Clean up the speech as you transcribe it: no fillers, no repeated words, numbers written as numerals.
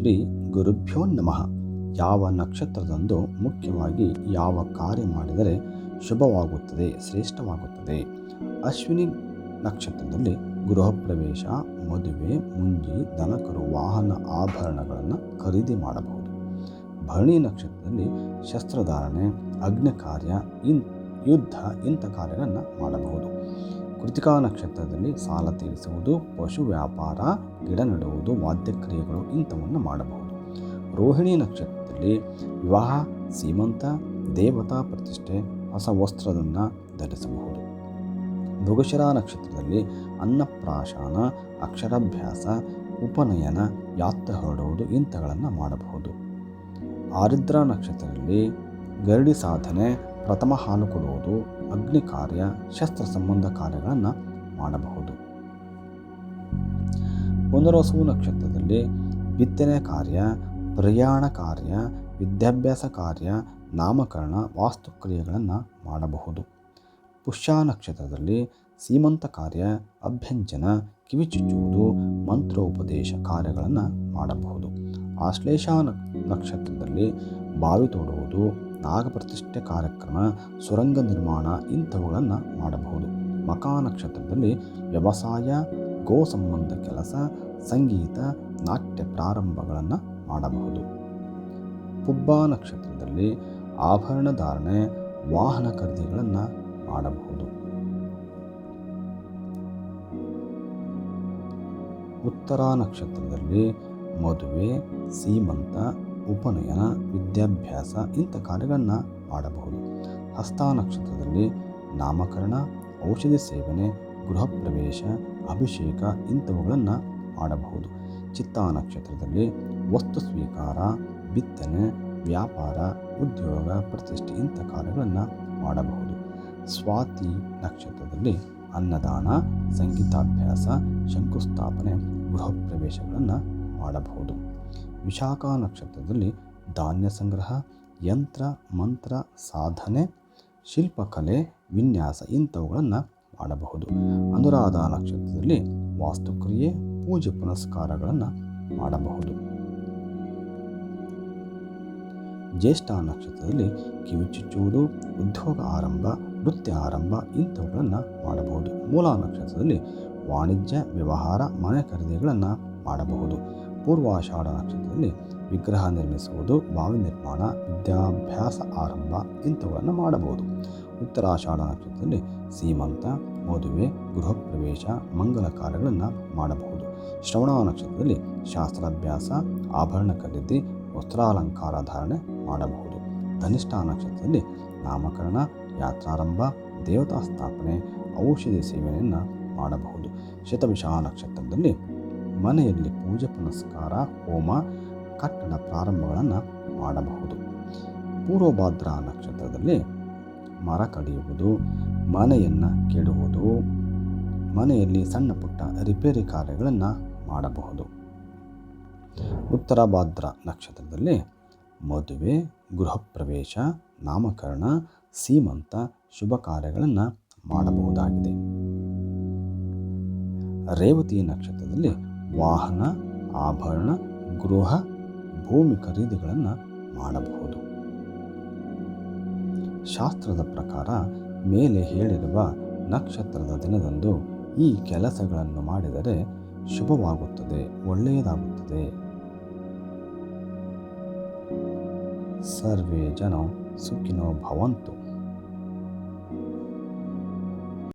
ಶ್ರೀ ಗುರುಭ್ಯೋ ನಮಃ. ಯಾವ ನಕ್ಷತ್ರದಂದು ಮುಖ್ಯವಾಗಿ ಯಾವ ಕಾರ್ಯ ಮಾಡಿದರೆ ಶುಭವಾಗುತ್ತದೆ, ಶ್ರೇಷ್ಠವಾಗುತ್ತದೆ? ಅಶ್ವಿನಿ ನಕ್ಷತ್ರದಲ್ಲಿ ಗೃಹ ಪ್ರವೇಶ, ಮದುವೆ, ಮುಂಜಿ, ದನಕರು, ವಾಹನ, ಆಭರಣಗಳನ್ನು ಖರೀದಿ ಮಾಡಬಹುದು. ಭರಣಿ ನಕ್ಷತ್ರದಲ್ಲಿ ಶಸ್ತ್ರಧಾರಣೆ, ಅಗ್ನಿ ಕಾರ್ಯ, ಯುದ್ಧ ಇಂಥ ಕಾರ್ಯಗಳನ್ನು ಮಾಡಬಹುದು. ಕೃತಿಕಾ ನಕ್ಷತ್ರದಲ್ಲಿ ಸಾಲ ತೀರಿಸುವುದು, ಪಶು ವ್ಯಾಪಾರ, ಗಿಡ ನೆಡುವುದು, ವಾದ್ಯಕ್ರಿಯೆಗಳು ಇಂಥವನ್ನು ಮಾಡಬಹುದು. ರೋಹಿಣಿ ನಕ್ಷತ್ರದಲ್ಲಿ ವಿವಾಹ, ಸೀಮಂತ, ದೇವತಾ ಪ್ರತಿಷ್ಠೆ, ಹೊಸ ವಸ್ತ್ರವನ್ನು ಧರಿಸಬಹುದು. ಮೃಗಶಿರ ನಕ್ಷತ್ರದಲ್ಲಿ ಅನ್ನಪ್ರಾಶನ, ಅಕ್ಷರಾಭ್ಯಾಸ, ಉಪನಯನ, ಯಾತ್ರೆ ಹೊರಡುವುದು ಇಂಥಗಳನ್ನು ಮಾಡಬಹುದು. ಆರಿದ್ರ ನಕ್ಷತ್ರದಲ್ಲಿ ಗರಡಿ ಸಾಧನೆ, ಪ್ರಥಮ ಹಾಲು ಕೊಡುವುದು, ಅಗ್ನಿ ಕಾರ್ಯ, ಶಸ್ತ್ರ ಸಂಬಂಧ ಕಾರ್ಯಗಳನ್ನು ಮಾಡಬಹುದು. ಪುನರ್ವಸು ನಕ್ಷತ್ರದಲ್ಲಿ ಬಿತ್ತನೆ ಕಾರ್ಯ, ಪ್ರಯಾಣ ಕಾರ್ಯ, ವಿದ್ಯಾಭ್ಯಾಸ ಕಾರ್ಯ, ನಾಮಕರಣ, ವಾಸ್ತುಕ್ರಿಯೆಗಳನ್ನು ಮಾಡಬಹುದು. ಪುಷ್ಯ ನಕ್ಷತ್ರದಲ್ಲಿ ಸೀಮಂತ ಕಾರ್ಯ, ಅಭ್ಯಂಜನ, ಕಿವಿಚುಚ್ಚುವುದು, ಮಂತ್ರೋಪದೇಶ ಕಾರ್ಯಗಳನ್ನು ಮಾಡಬಹುದು. ಆಶ್ಲೇಷ ನಕ್ಷತ್ರದಲ್ಲಿ ಬಾವಿ ತೋಡುವುದು, ನಾಗಪ್ರತಿಷ್ಠೆ ಕಾರ್ಯಕ್ರಮ, ಸುರಂಗ ನಿರ್ಮಾಣ ಇಂಥವುಗಳನ್ನು ಮಾಡಬಹುದು. ಮಖಾ ನಕ್ಷತ್ರದಲ್ಲಿ ವ್ಯವಸಾಯ, ಗೋ ಸಂಬಂಧ ಕೆಲಸ, ಸಂಗೀತ, ನಾಟ್ಯ ಪ್ರಾರಂಭಗಳನ್ನು ಮಾಡಬಹುದು. ಪುಬ್ಬ ನಕ್ಷತ್ರದಲ್ಲಿ ಆಭರಣ ಧಾರಣೆ, ವಾಹನ ಖರೀದಿಗಳನ್ನು ಮಾಡಬಹುದು. ಉತ್ತರ ನಕ್ಷತ್ರದಲ್ಲಿ ಮದುವೆ, ಸೀಮಂತ, ಉಪನಯನ, ವಿದ್ಯಾಭ್ಯಾಸ ಇಂಥ ಕಾರ್ಯಗಳನ್ನು ಮಾಡಬಹುದು. ಹಸ್ತ ನಕ್ಷತ್ರದಲ್ಲಿ ನಾಮಕರಣ, ಔಷಧಿ ಸೇವನೆ, ಗೃಹ ಪ್ರವೇಶ, ಅಭಿಷೇಕ ಇಂಥವುಗಳನ್ನು ಮಾಡಬಹುದು. ಚಿತ್ತಾ ನಕ್ಷತ್ರದಲ್ಲಿ ವಸ್ತು ಸ್ವೀಕಾರ, ಬಿತ್ತನೆ, ವ್ಯಾಪಾರ, ಉದ್ಯೋಗ, ಪ್ರತಿಷ್ಠೆ ಇಂಥ ಕಾರ್ಯಗಳನ್ನು ಮಾಡಬಹುದು. ಸ್ವಾತಿ ನಕ್ಷತ್ರದಲ್ಲಿ ಅನ್ನದಾನ, ಸಂಗೀತಾಭ್ಯಾಸ, ಶಂಕುಸ್ಥಾಪನೆ, ಗೃಹ ಪ್ರವೇಶಗಳನ್ನು ಮಾಡಬಹುದು. ವಿಶಾಖ ನಕ್ಷತ್ರದಲ್ಲಿ ಧಾನ್ಯ ಸಂಗ್ರಹ, ಯಂತ್ರ ಮಂತ್ರ ಸಾಧನೆ, ಶಿಲ್ಪಕಲೆ, ವಿನ್ಯಾಸ ಇಂಥವುಗಳನ್ನು ಮಾಡಬಹುದು. ಅನುರಾಧ ನಕ್ಷತ್ರದಲ್ಲಿ ವಾಸ್ತುಕ್ರಿಯೆ, ಪೂಜೆ ಪುನಸ್ಕಾರಗಳನ್ನು ಮಾಡಬಹುದು. ಜ್ಯೇಷ್ಠ ನಕ್ಷತ್ರದಲ್ಲಿ ಕಿವಿಚುಚ್ಚುವುದು, ಉದ್ಯೋಗ ಆರಂಭ, ನೃತ್ಯ ಆರಂಭ ಇಂಥವುಗಳನ್ನು ಮಾಡಬಹುದು. ಮೂಲ ನಕ್ಷತ್ರದಲ್ಲಿ ವಾಣಿಜ್ಯ ವ್ಯವಹಾರ, ಮನೆ ಖರೀದಿಗಳನ್ನು ಮಾಡಬಹುದು. ಪೂರ್ವಾಷಾಢ ನಕ್ಷತ್ರದಲ್ಲಿ ವಿಗ್ರಹ ನಿರ್ಮಿಸುವುದು, ಬಾವಿ ನಿರ್ಮಾಣ, ವಿದ್ಯಾಭ್ಯಾಸ ಆರಂಭ ಇಂಥವುಗಳನ್ನು ಮಾಡಬಹುದು. ಉತ್ತರಾಷಾಢ ನಕ್ಷತ್ರದಲ್ಲಿ ಸೀಮಂತ, ಮದುವೆ, ಗೃಹ ಪ್ರವೇಶ, ಮಂಗಲ ಕಾರ್ಯಗಳನ್ನು ಮಾಡಬಹುದು. ಶ್ರವಣ ನಕ್ಷತ್ರದಲ್ಲಿ ಶಾಸ್ತ್ರಾಭ್ಯಾಸ, ಆಭರಣ ಖರೀದಿ, ವಸ್ತ್ರಾಲಂಕಾರ ಧಾರಣೆ ಮಾಡಬಹುದು. ಧನಿಷ್ಠ ನಕ್ಷತ್ರದಲ್ಲಿ ನಾಮಕರಣ, ಯಾತ್ರಾರಂಭ, ದೇವತಾ ಸ್ಥಾಪನೆ, ಔಷಧಿ ಸೇವನೆಯನ್ನು ಮಾಡಬಹುದು. ಶತಭಿಷ ನಕ್ಷತ್ರದಲ್ಲಿ ಮನೆಯಲ್ಲಿ ಪೂಜೆ ಪುನಸ್ಕಾರ, ಹೋಮ, ಕಟ್ಟಡ ಪ್ರಾರಂಭಗಳನ್ನು ಮಾಡಬಹುದು. ಪೂರ್ವಭಾದ್ರ ನಕ್ಷತ್ರದಲ್ಲಿ ಮರ ಕಡಿಯುವುದು, ಮನೆಯನ್ನು ಕೆಡುವುದು, ಮನೆಯಲ್ಲಿ ಸಣ್ಣ ಪುಟ್ಟ ರಿಪೇರಿ ಕಾರ್ಯಗಳನ್ನು ಮಾಡಬಹುದು. ಉತ್ತರ ಭಾದ್ರ ನಕ್ಷತ್ರದಲ್ಲಿ ಮದುವೆ, ಗೃಹ ಪ್ರವೇಶ, ನಾಮಕರಣ, ಸೀಮಂತ ಶುಭ ಕಾರ್ಯಗಳನ್ನು ಮಾಡಬಹುದಾಗಿದೆ. ರೇವತಿ ನಕ್ಷತ್ರದಲ್ಲಿ ವಾಹನ, ಆಭರಣ, ಗೃಹ, ಭೂಮಿ ಖರೀದಿಗಳನ್ನು ಮಾಡಬಹುದು. ಶಾಸ್ತ್ರದ ಪ್ರಕಾರ ಮೇಲೆ ಹೇಳಿರುವ ನಕ್ಷತ್ರದ ದಿನದಂದು ಈ ಕೆಲಸಗಳನ್ನು ಮಾಡಿದರೆ ಶುಭವಾಗುತ್ತದೆ, ಒಳ್ಳೆಯದಾಗುತ್ತದೆ. ಸರ್ವೇ ಜನ ಸುಖಿನೋ ಭವಂತು.